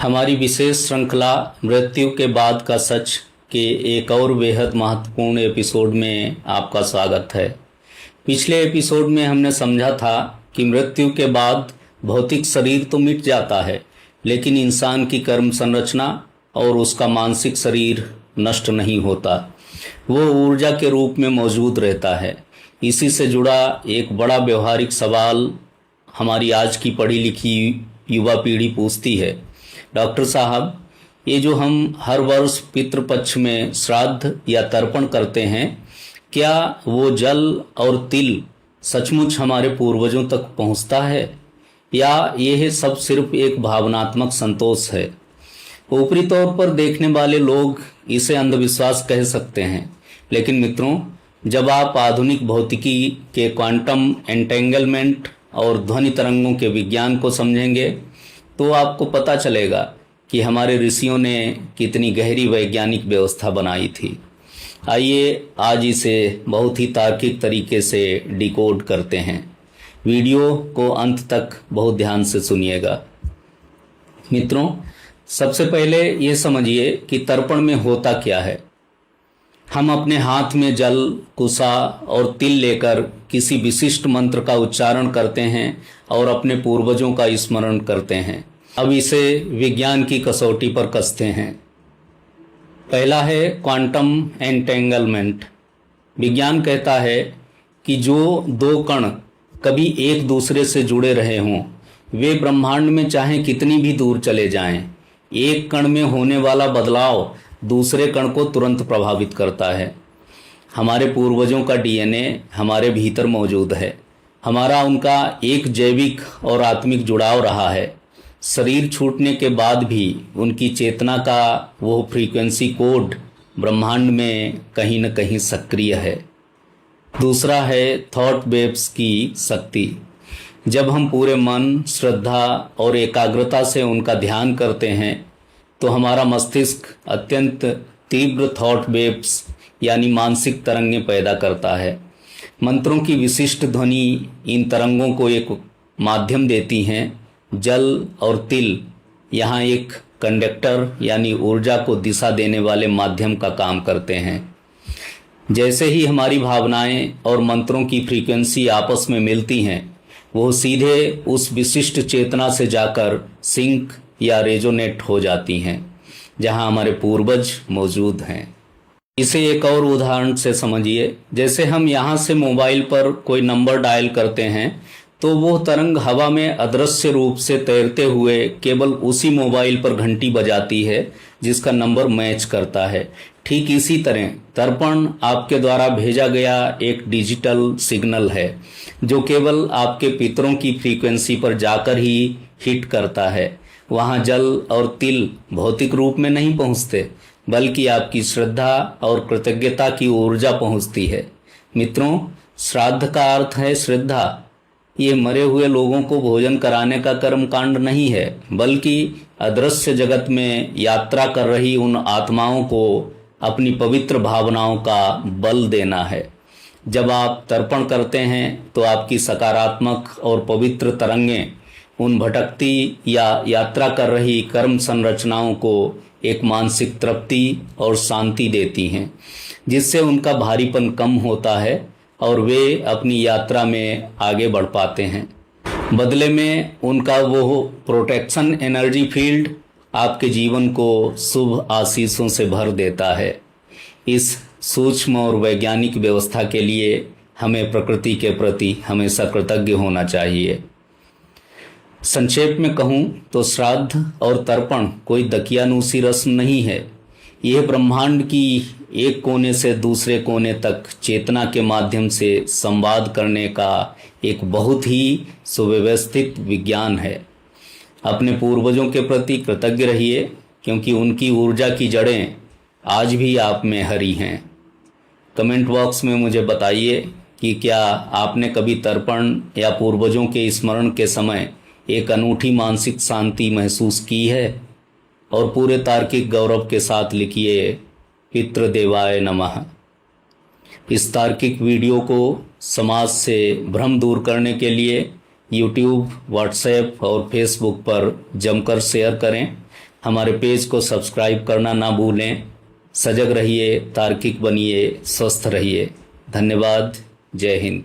हमारी विशेष श्रृंखला मृत्यु के बाद का सच के एक और बेहद महत्वपूर्ण एपिसोड में आपका स्वागत है। पिछले एपिसोड में हमने समझा था कि मृत्यु के बाद भौतिक शरीर तो मिट जाता है, लेकिन इंसान की कर्म संरचना और उसका मानसिक शरीर नष्ट नहीं होता। वो ऊर्जा के रूप में मौजूद रहता है। इसी से जुड़ा एक बड़ा व्यवहारिक सवाल हमारी आज की पढ़ी लिखी युवा पीढ़ी पूछती है, डॉक्टर साहब, ये जो हम हर वर्ष पितृपक्ष में श्राद्ध या तर्पण करते हैं, क्या वो जल और तिल सचमुच हमारे पूर्वजों तक पहुंचता है या यह सब सिर्फ एक भावनात्मक संतोष है? ऊपरी तौर पर देखने वाले लोग इसे अंधविश्वास कह सकते हैं, लेकिन मित्रों, जब आप आधुनिक भौतिकी के क्वांटम एंटेंगलमेंट और ध्वनि तरंगों के विज्ञान को समझेंगे तो आपको पता चलेगा कि हमारे ऋषियों ने कितनी गहरी वैज्ञानिक व्यवस्था बनाई थी। आइए आज इसे बहुत ही तार्किक तरीके से डिकोड करते हैं। वीडियो को अंत तक बहुत ध्यान से सुनिएगा। मित्रों, सबसे पहले ये समझिए कि तर्पण में होता क्या है। हम अपने हाथ में जल, कुसा और तिल लेकर किसी विशिष्ट मंत्र का उच्चारण करते हैं और अपने पूर्वजों का स्मरण करते हैं। अब इसे विज्ञान की कसौटी पर कसते हैं। पहला है क्वांटम एंटेंगलमेंट। विज्ञान कहता है कि जो दो कण कभी एक दूसरे से जुड़े रहे हों, वे ब्रह्मांड में चाहे कितनी भी दूर चले जाएं, एक कण में होने वाला बदलाव दूसरे कण को तुरंत प्रभावित करता है। हमारे पूर्वजों का डीएनए हमारे भीतर मौजूद है। हमारा उनका एक जैविक और आत्मिक जुड़ाव रहा है। शरीर छूटने के बाद भी उनकी चेतना का वो फ्रीक्वेंसी कोड ब्रह्मांड में कहीं न कहीं सक्रिय है। दूसरा है थॉट वेव्स की शक्ति। जब हम पूरे मन, श्रद्धा और एकाग्रता से उनका ध्यान करते हैं तो हमारा मस्तिष्क अत्यंत तीव्र थॉट वेव्स यानी मानसिक तरंगें पैदा करता है। मंत्रों की विशिष्ट ध्वनि इन तरंगों को एक माध्यम देती हैं। जल और तिल यहाँ एक कंडक्टर यानी ऊर्जा को दिशा देने वाले माध्यम का काम करते हैं। जैसे ही हमारी भावनाएं और मंत्रों की फ्रीक्वेंसी आपस में मिलती हैं, वो सीधे उस विशिष्ट चेतना से जाकर सिंक या रेजोनेट हो जाती हैं जहां हमारे पूर्वज मौजूद हैं। इसे एक और उदाहरण से समझिए। जैसे हम यहाँ से मोबाइल पर कोई नंबर डायल करते हैं तो वो तरंग हवा में अदृश्य रूप से तैरते हुए केवल उसी मोबाइल पर घंटी बजाती है जिसका नंबर मैच करता है। ठीक इसी तरह तर्पण आपके द्वारा भेजा गया एक डिजिटल सिग्नल है जो केवल आपके पितरों की फ्रीक्वेंसी पर जाकर ही हिट करता है। वहाँ जल और तिल भौतिक रूप में नहीं पहुँचते, बल्कि आपकी श्रद्धा और कृतज्ञता की ऊर्जा पहुँचती है। मित्रों, श्राद्ध का अर्थ है श्रद्धा। ये मरे हुए लोगों को भोजन कराने का कर्म कांड नहीं है, बल्कि अदृश्य जगत में यात्रा कर रही उन आत्माओं को अपनी पवित्र भावनाओं का बल देना है। जब आप तर्पण करते हैं तो आपकी सकारात्मक और पवित्र तरंगें उन भटकती या यात्रा कर रही कर्म संरचनाओं को एक मानसिक तृप्ति और शांति देती हैं, जिससे उनका भारीपन कम होता है और वे अपनी यात्रा में आगे बढ़ पाते हैं। बदले में उनका वो प्रोटेक्शन एनर्जी फील्ड आपके जीवन को शुभ आशीषों से भर देता है। इस सूक्ष्म और वैज्ञानिक व्यवस्था के लिए हमें प्रकृति के प्रति हमेशा कृतज्ञ होना चाहिए। संक्षेप में कहूँ तो श्राद्ध और तर्पण कोई दकियानूसी रस्म नहीं है। यह ब्रह्मांड की एक कोने से दूसरे कोने तक चेतना के माध्यम से संवाद करने का एक बहुत ही सुव्यवस्थित विज्ञान है। अपने पूर्वजों के प्रति कृतज्ञ रहिए, क्योंकि उनकी ऊर्जा की जड़ें आज भी आप में हरी हैं। कमेंट बॉक्स में मुझे बताइए कि क्या आपने कभी तर्पण या पूर्वजों के स्मरण के समय एक अनूठी मानसिक शांति महसूस की है? और पूरे तार्किक गौरव के साथ लिखिए पितृदेवाय नमः। इस तार्किक वीडियो को समाज से भ्रम दूर करने के लिए यूट्यूब, व्हाट्सएप और फेसबुक पर जमकर शेयर करें। हमारे पेज को सब्सक्राइब करना ना भूलें। सजग रहिए, तार्किक बनिए, स्वस्थ रहिए। धन्यवाद। जय हिंद।